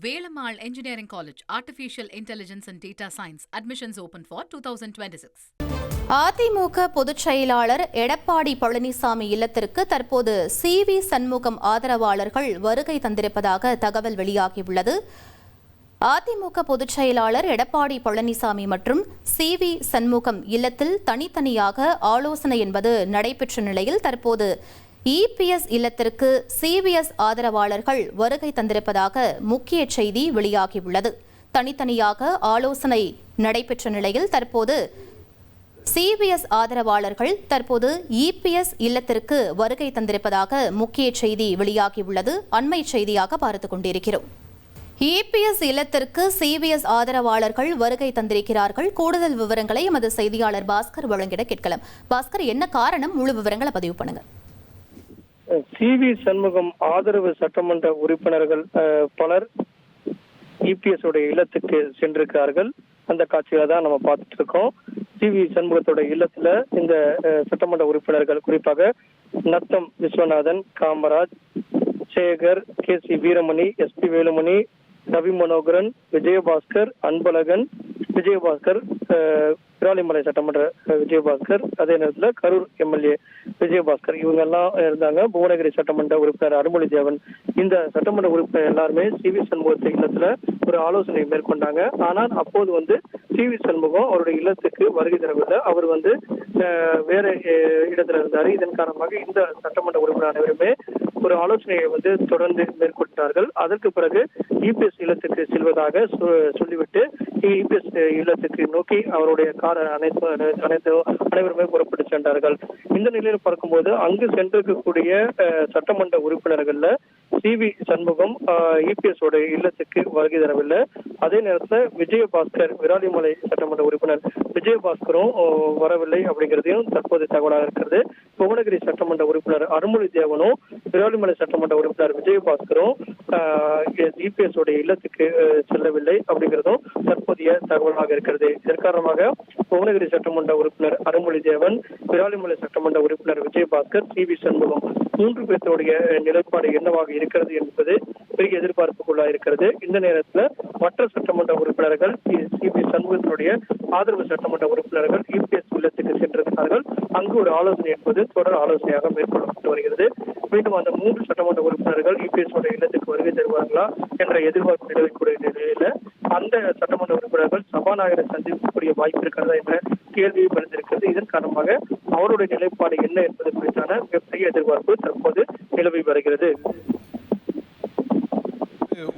Velamal Engineering College, Artificial Intelligence and Data Science. Admissions open for 2026. AIADMK பொதுச் செயலாளர் எடப்பாடி பழனிசாமி இல்லத்திற்கு தற்போது சி.வி. சண்முகம் ஆதரவாளர்கள் வருகை தந்திருப்பதாக தகவல் வெளியாகியுள்ளது. அதிமுக பொதுச் செயலாளர் எடப்பாடி பழனிசாமி மற்றும் சி.வி. சண்முகம் இல்லத்தில் தனித்தனியாக ஆலோசனை என்பது நடைபெற்ற நிலையில் தற்போது இபிஎஸ் இல்லத்திற்கு சிபிஎஸ் ஆதரவாளர்கள் வருகை தந்திருப்பதாக முக்கிய செய்தி வெளியாகியுள்ளது. தனித்தனியாக ஆலோசனை நடைபெற்ற நிலையில் தற்போது சிபிஎஸ் ஆதரவாளர்கள் தற்போது இபிஎஸ் இல்லத்திற்கு வருகை தந்திருப்பதாக முக்கிய செய்தி வெளியாகியுள்ளது. அண்மை செய்தியாக பார்த்துக் கொண்டிருக்கிறோம். இபிஎஸ் இல்லத்திற்கு சிபிஎஸ் ஆதரவாளர்கள் வருகை தந்திருக்கிறார்கள். கூடுதல் விவரங்களை எமது செய்தியாளர் பாஸ்கர் வழங்கிட கேட்கலாம். பாஸ்கர், என்ன காரணம்? முழு விவரங்களை பதிவு பண்ணுங்க. சி.வி. சண்முகம் ஆதரவு சட்டமன்ற உறுப்பினர்கள் பலர் இபிஎஸ் உடைய இல்லத்துக்கு சென்றிருக்கிறார்கள். அந்த காட்சிகளை தான் நம்ம பார்த்துட்டு இருக்கோம். சி.வி. சண்முகத்தோட இல்லத்துல இந்த சட்டமன்ற உறுப்பினர்கள் குறிப்பாக நத்தம் விஸ்வநாதன், காமராஜ், சேகர், கே.சி. வீரமணி, எஸ்.பி. வேலுமணி, ரவி மனோகரன், விஜயபாஸ்கர், அன்பழகன், விஜயபாஸ்கர், விராலிமலை சட்டமன்ற விஜயபாஸ்கர், அதே நேரத்தில் கரூர் எம்எல்ஏ விஜயபாஸ்கர், இவங்க எல்லாம் இருந்தாங்க. புவனகிரி சட்டமன்ற உறுப்பினர் அருள்மொழி தேவன், இந்த சட்டமன்ற உறுப்பினர் எல்லாருமே சி.வி. சண்முகத்து இல்லத்துல ஒரு ஆலோசனை மேற்கொண்டாங்க. ஆனால் அப்போது சி.வி. சண்முகம் அவருடைய இல்லத்துக்கு வருகை தரவில்லை. அவர் வேற இடத்துல இருந்தாரு. இதன் காரணமாக இந்த சட்டமன்ற உறுப்பினர் அனைவருமே ஒரு ஆலோசனையை தொடர்ந்து மேற்கொண்டார்கள். அதற்கு பிறகு இபிஎஸ் இல்லத்துக்கு செல்வதாக சொல்லிவிட்டு இபிஎஸ் இல்லத்துக்கு நோக்கி அவருடைய அனைவருமே புறப்பட்டு சென்றார்கள். இந்த நிலையில் பார்க்கும்போது அங்கு சென்றிருக்கக்கூடிய சட்டமன்ற உறுப்பினர்கள்ல சி.வி. சண்முகம் இபிஎஸ் உடைய இல்லத்துக்கு வருகை தரவில்லை. அதே நேரத்தில் விஜயபாஸ்கர், விராலிமலை சட்டமன்ற உறுப்பினர் விஜயபாஸ்கரும் வரவில்லை அப்படிங்கிறதையும் தற்போது தகவலாக இருக்கிறது. புவனகிரி சட்டமன்ற உறுப்பினர் அருள்மொழி தேவனும் விராலிமலை சட்டமன்ற உறுப்பினர் விஜயபாஸ்கரும் இபிஎஸ் உடைய இல்லத்துக்கு செல்லவில்லை அப்படிங்கிறதும் தற்போதைய தகவலாக இருக்கிறது. இதன் காரணமாக புவனகிரி சட்டமன்ற உறுப்பினர் அருள்மொழி தேவன், விராலிமலை சட்டமன்ற உறுப்பினர் விஜயபாஸ்கர், சி.வி. சண்முகம் 3 பேருடைய நிலைப்பாடு என்னவாக இருக்கிறது என்பது பெரிய எதிர்பார்ப்புக்குள்ளா இருக்கிறது. இந்த நேரத்தில் மற்ற சட்டமன்ற உறுப்பினர்கள் சி.வி. சண்முகத்தினுடைய ஆதரவு சட்டமன்ற உறுப்பினர்கள் இபிஎஸ் இல்லத்துக்கு சென்றிருக்கிறார்கள். அங்கு ஒரு ஆலோசனை என்பது தொடர் ஆலோசனையாக மேற்கொள்ளப்பட்டு வருகிறது. மீண்டும் அந்த 3 சட்டமன்ற உறுப்பினர்கள் இபிஎஸ் இல்லத்துக்கு வருகை தருவார்களா என்ற எதிர்பார்ப்பு நிலவக்கூடிய நிலையில அந்த சட்டமன்ற உறுப்பினர்கள் சபாநாயகரை சந்திக்கக்கூடிய வாய்ப்பு இருக்கிறதா என்ற கேள்வியும் எழுந்திருக்கிறது. இதன் காரணமாக அவருடைய நிலைப்பாடு என்ன என்பது குறித்தான மிகப்பெரிய எதிர்பார்ப்பு தற்போது நிலவி வருகிறது.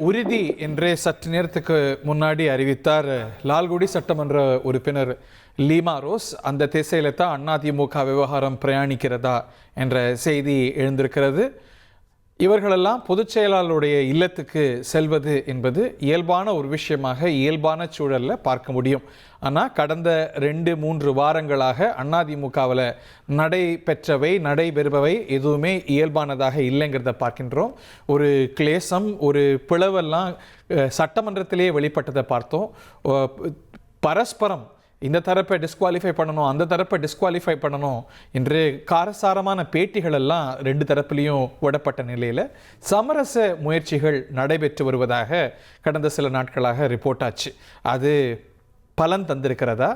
உறுதி என்றே சற்று நேரத்துக்கு முன்னாடி அறிவித்தார் லால்குடி சட்டமன்ற உறுப்பினர் லீமா ரோஸ். அந்த திசையில தான் அதிமுக விவகாரம் பிரயாணிக்கிறதா என்ற செய்தி எழுந்திருக்கிறது. இவர்களெல்லாம் பொதுச் செயலாளருடைய இல்லத்துக்கு செல்வது என்பது இயல்பான ஒரு விஷயமாக இயல்பான சூழலில் பார்க்க முடியும். ஆனால் கடந்த 2-3 வாரங்களாக அதிமுகவில் நடைபெறுபவை எதுவுமே இயல்பானதாக இல்லைங்கிறத பார்க்கின்றோம். ஒரு கிளேசம், ஒரு பிளவெல்லாம் சட்டமன்றத்திலேயே வெளிப்பட்டதை பார்த்தோம். பரஸ்பரம் இந்த தரப்பை டிஸ்குவாலிஃபை பண்ணணும், அந்த தரப்பை டிஸ்குவாலிஃபை பண்ணணும் என்று காரசாரமான பேட்டிகள் எல்லாம் 2 தரப்புலையும் விடப்பட்ட நிலையில் சமரச முயற்சிகள் நடைபெற்று வருவதாக கடந்த சில நாட்களாக ரிப்போர்ட் ஆச்சு. அது பலன் தந்திருக்கிறதா?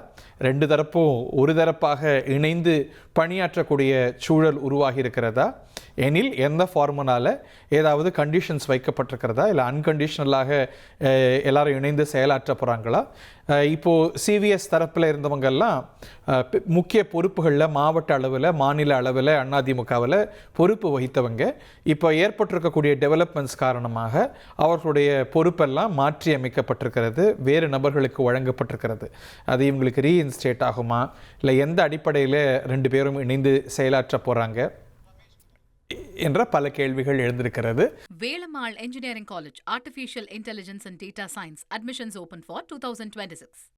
2 தரப்பும் ஒரு தரப்பாக இணைந்து பணியாற்றக்கூடிய சூழல் உருவாகி இருக்கிறதா? எனில் எந்த ஃபார்முலாவில் ஏதாவது கண்டிஷன்ஸ் வைக்கப்பட்டிருக்கிறதா? இல்லை அன்கண்டிஷனலாக எல்லாரும் இணைந்து செயலாற்ற போகிறாங்களா? இப்போது சிவிஎஸ் தரப்பில் இருந்தவங்கெல்லாம் முக்கிய பொறுப்புகளில் மாவட்ட அளவில், மாநில அளவில் அதிமுகவில் பொறுப்பு வகித்தவங்க இப்போ ஏற்பட்டிருக்கக்கூடிய டெவலப்மெண்ட்ஸ் காரணமாக அவர்களுடைய பொறுப்பெல்லாம் மாற்றி அமைக்கப்பட்டிருக்கிறது, வேறு நபர்களுக்கு வழங்கப்பட்டிருக்கிறது. அது இவங்களுக்கு ரீஇன்ஸ்டேட் ஆகுமா, இல்லை எந்த அடிப்படையில் 2 பேரும் இணைந்து செயலாற்ற போகிறாங்க என்ற பல கேள்விகள் எழுந்திருக்கிறது. Velamal Engineering College, Artificial Intelligence and Data Science. Admissions open for 2026.